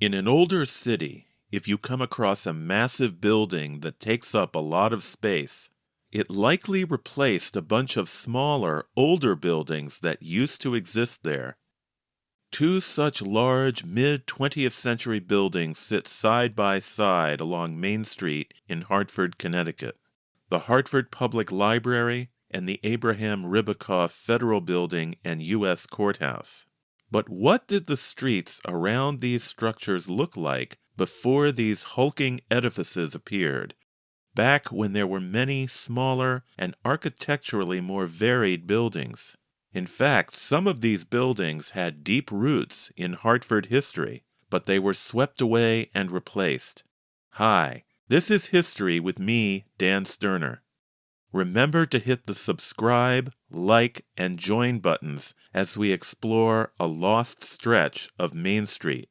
In an older city, if you come across a massive building that takes up a lot of space, it likely replaced a bunch of smaller, older buildings that used to exist there. Two such large mid-20th century buildings sit side by side along Main Street in Hartford, Connecticut: the Hartford Public Library and the Abraham Ribicoff Federal Building and U.S. Courthouse. But what did the streets around these structures look like before these hulking edifices appeared, back when there were many smaller and architecturally more varied buildings? In fact, some of these buildings had deep roots in Hartford history, but they were swept away and replaced. Hi, this is History with me, Dan Sterner. Remember to hit the subscribe, like, and join buttons as we explore a lost stretch of Main Street.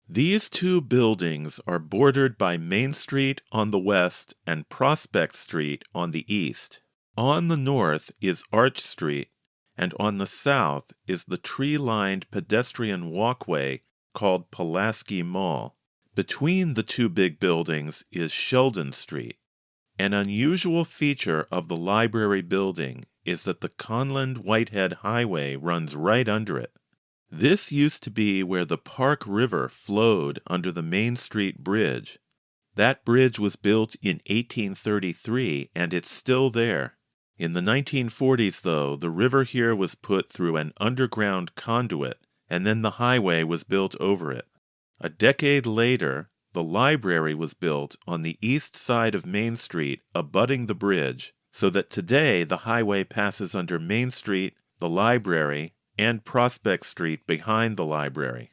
These two buildings are bordered by Main Street on the west and Prospect Street on the east. On the north is Arch Street, and on the south is the tree-lined pedestrian walkway called Pulaski Mall. Between the two big buildings is Sheldon Street. An unusual feature of the library building is that the Conland-Whitehead Highway runs right under it. This used to be where the Park River flowed under the Main Street Bridge. That bridge was built in 1833, and it's still there. In the 1940s, though, the river here was put through an underground conduit, and then the highway was built over it. A decade later, the library was built on the east side of Main Street, abutting the bridge, so that today the highway passes under Main Street, the library, and Prospect Street behind the library.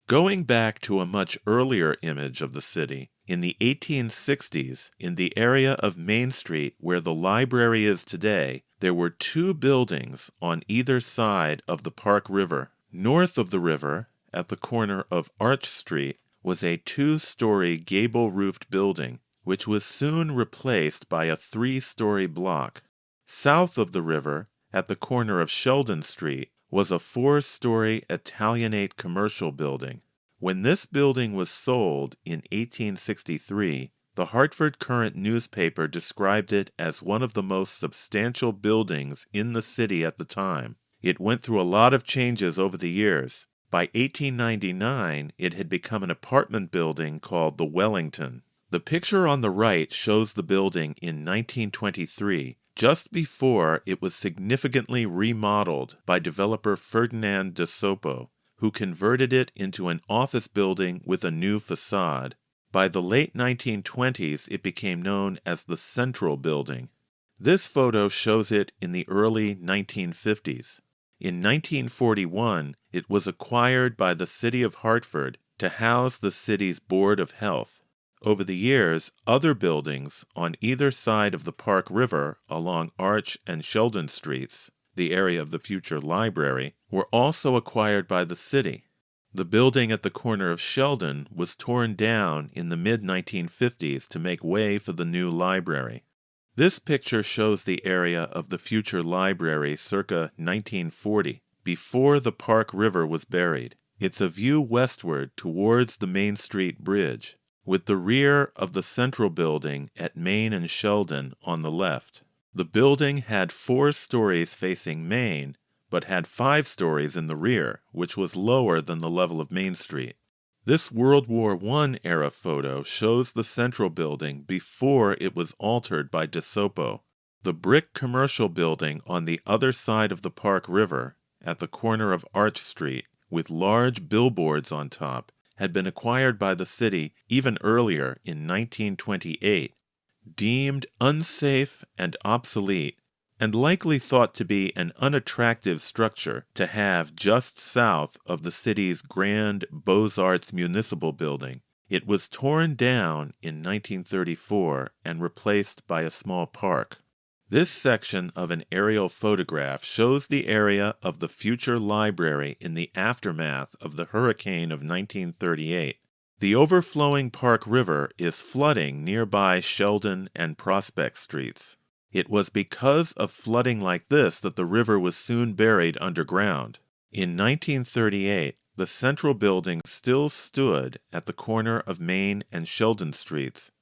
Going back to a much earlier image of the city, in the 1860s, in the area of Main Street where the library is today, there were two buildings on either side of the Park River. North of the river, at the corner of Arch Street, was a two-story gable-roofed building, which was soon replaced by a three-story block. South of the river, at the corner of Sheldon Street, was a four-story Italianate commercial building. When this building was sold in 1863, the Hartford Courant newspaper described it as one of the most substantial buildings in the city at the time. It went through a lot of changes over the years. By 1899, it had become an apartment building called the Wellington. The picture on the right shows the building in 1923, just before it was significantly remodeled by developer Ferdinand de Sopo, who converted it into an office building with a new facade. By the late 1920s, it became known as the Central Building. This photo shows it in the early 1950s. In 1941, it was acquired by the city of Hartford to house the city's Board of Health. Over the years, other buildings on either side of the Park River along Arch and Sheldon Streets, the area of the future library, were also acquired by the city. The building at the corner of Sheldon was torn down in the mid-1950s to make way for the new library. This picture shows the area of the future library circa 1940, before the Park River was buried. It's a view westward towards the Main Street Bridge, with the rear of the Central Building at Main and Sheldon on the left. The building had 4 stories facing Main, but had 5 stories in the rear, which was lower than the level of Main Street. This World War I era photo shows the Central Building before it was altered by De Sopo. The brick commercial building on the other side of the Park River, at the corner of Arch Street, with large billboards on top, had been acquired by the city even earlier in 1928, deemed unsafe and obsolete, and likely thought to be an unattractive structure to have just south of the city's grand Beaux-Arts Municipal Building. It was torn down in 1934 and replaced by a small park. This section of an aerial photograph shows the area of the future library in the aftermath of the hurricane of 1938. The overflowing Park River is flooding nearby Sheldon and Prospect Streets. It was because of flooding like this that the river was soon buried underground. In 1938, The central building still stood at the corner of Main and Sheldon Streets,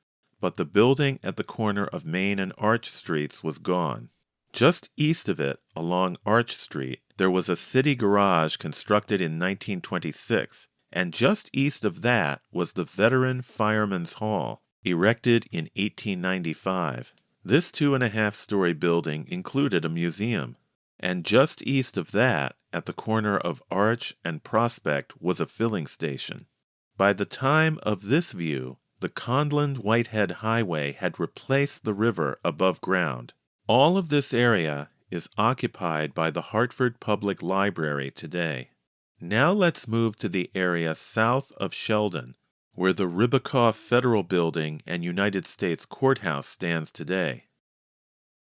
but the building at the corner of Main and Arch Streets was gone. Just east of it, along Arch Street, there was a city garage constructed in 1926, and just east of that was the Veteran Firemen's Hall, erected in 1895. This 2.5-story building included a museum, and just east of that, at the corner of Arch and Prospect, was a filling station. By the time of this view, the Conlin-Whitehead Highway had replaced the river above ground. All of this area is occupied by the Hartford Public Library today. Now let's move to the area south of Sheldon, where the Ribicoff Federal Building and United States Courthouse stands today.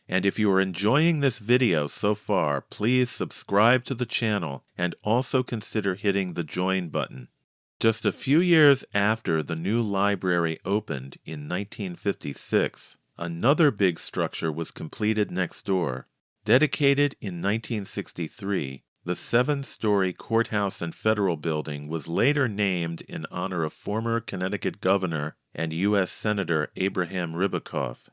And if you are enjoying this video so far, please subscribe to the channel and also consider hitting the join button. Just a few years after the new library opened in 1956, another big structure was completed next door. Dedicated in 1963, the 7-story Courthouse and Federal Building was later named in honor of former Connecticut Governor and U.S. Senator Abraham Ribicoff.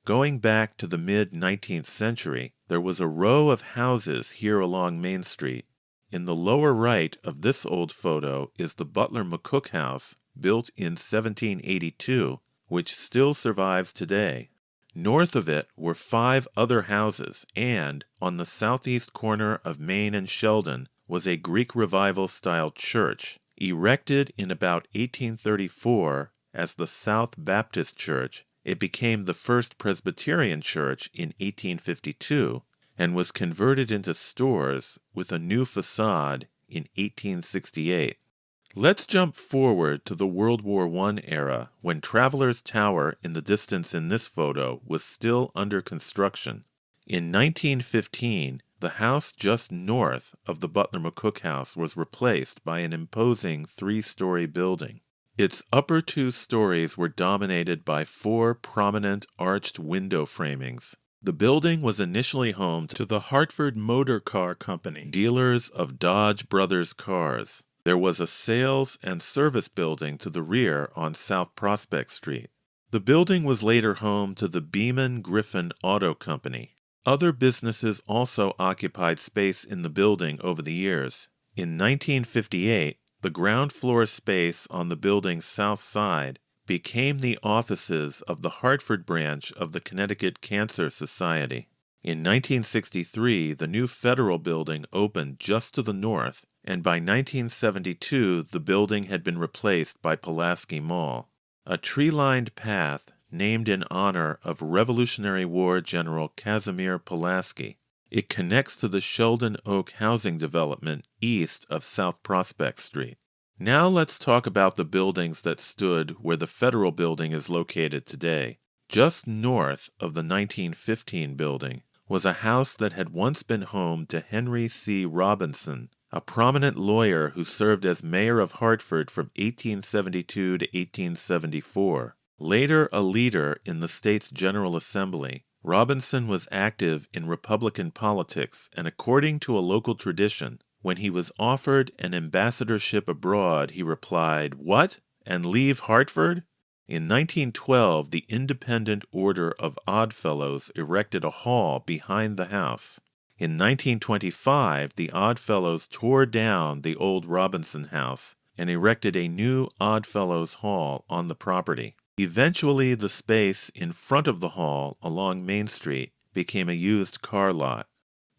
Going back to the mid-19th century, there was a row of houses here along Main Street. In the lower right of this old photo is the Butler McCook House, built in 1782, which still survives today. North of it were 5 other houses, and on the southeast corner of Main and Sheldon was a Greek Revival-style church, erected in about 1834 as the South Baptist Church. It became the first Presbyterian church in 1852 and was converted into stores with a new facade in 1868. Let's jump forward to the World War I era, when Travelers Tower in the distance in this photo was still under construction. In 1915, the house just north of the Butler McCook House was replaced by an imposing 3-story building. Its upper 2 stories were dominated by 4 prominent arched window framings. The building was initially home to the Hartford Motor Car Company, dealers of Dodge Brothers cars. There was a sales and service building to the rear on South Prospect Street. The building was later home to the Beeman Griffin Auto Company. Other businesses also occupied space in the building over the years. In 1958, the ground floor space on the building's south side became the offices of the Hartford branch of the Connecticut Cancer Society. In 1963, the new Federal Building opened just to the north, and by 1972, the building had been replaced by Pulaski Mall. A tree-lined path named in honor of Revolutionary War General Casimir Pulaski. It connects to the Sheldon Oak housing development east of South Prospect Street. Now let's talk about the buildings that stood where the Federal Building is located today. Just north of the 1915 building was a house that had once been home to Henry C. Robinson, a prominent lawyer who served as mayor of Hartford from 1872 to 1874. Later a leader in the state's General Assembly, Robinson was active in Republican politics, and according to a local tradition, when he was offered an ambassadorship abroad, he replied, "What? And leave Hartford?" In 1912, the Independent Order of Oddfellows erected a hall behind the house. In 1925, the Oddfellows tore down the old Robinson house and erected a new Oddfellows Hall on the property. Eventually, the space in front of the hall along Main Street became a used car lot.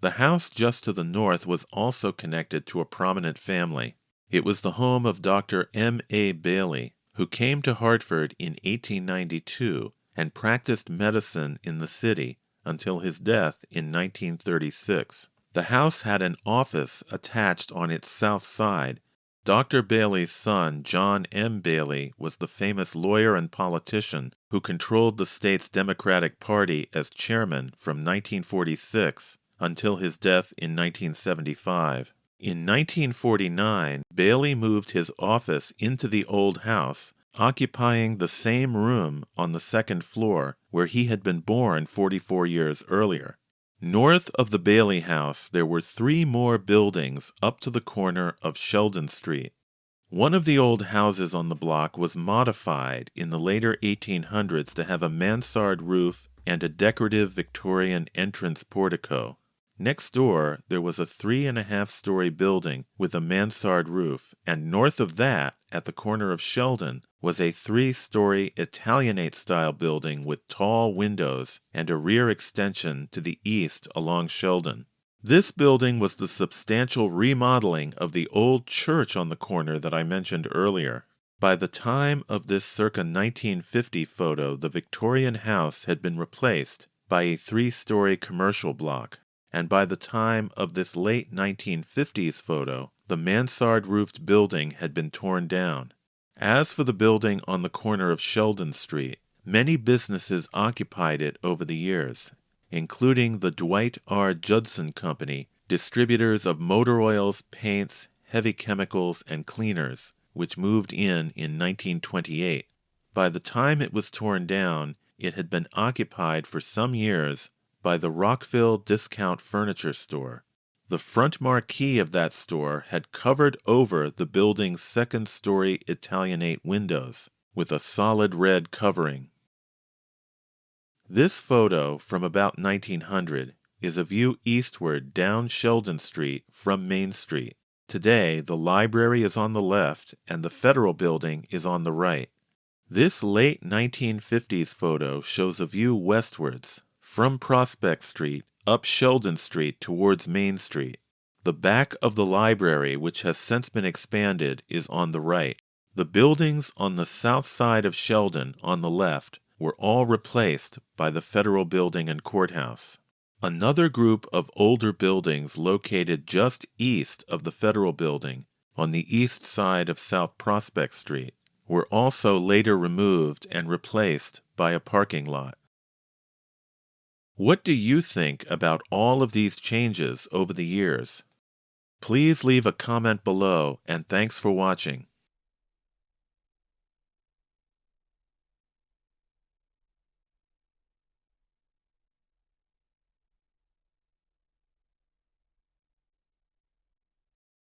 The house just to the north was also connected to a prominent family. It was the home of Dr. M.A. Bailey, who came to Hartford in 1892 and practiced medicine in the city until his death in 1936. The house had an office attached on its south side. Dr. Bailey's son, John M. Bailey, was the famous lawyer and politician who controlled the state's Democratic Party as chairman from 1946 until his death in 1975. In 1949, Bailey moved his office into the old house, occupying the same room on the second floor where he had been born 44 years earlier. North of the Bailey House, there were 3 more buildings up to the corner of Sheldon Street. One of the old houses on the block was modified in the later 1800s to have a mansard roof and a decorative Victorian entrance portico. Next door, there was a 3.5-story building with a mansard roof, and north of that, at the corner of Sheldon, was a 3-story Italianate-style building with tall windows and a rear extension to the east along Sheldon. This building was the substantial remodeling of the old church on the corner that I mentioned earlier. By the time of this circa 1950 photo, the Victorian house had been replaced by a 3-story commercial block. And by the time of this late 1950s photo, the mansard-roofed building had been torn down. As for the building on the corner of Sheldon Street, many businesses occupied it over the years, including the Dwight R. Judson Company, distributors of motor oils, paints, heavy chemicals, and cleaners, which moved in 1928. By the time it was torn down, it had been occupied for some years by the Rockville Discount Furniture Store. The front marquee of that store had covered over the building's 2nd-story Italianate windows with a solid red covering. This photo from about 1900 is a view eastward down Sheldon Street from Main Street. Today, the library is on the left and the Federal Building is on the right. This late 1950s photo shows a view westwards, from Prospect Street, up Sheldon Street towards Main Street. The back of the library, which has since been expanded, is on the right. The buildings on the south side of Sheldon, on the left, were all replaced by the Federal Building and Courthouse. Another group of older buildings located just east of the Federal Building, on the east side of South Prospect Street, were also later removed and replaced by a parking lot. What do you think about all of these changes over the years? Please leave a comment below, and thanks for watching.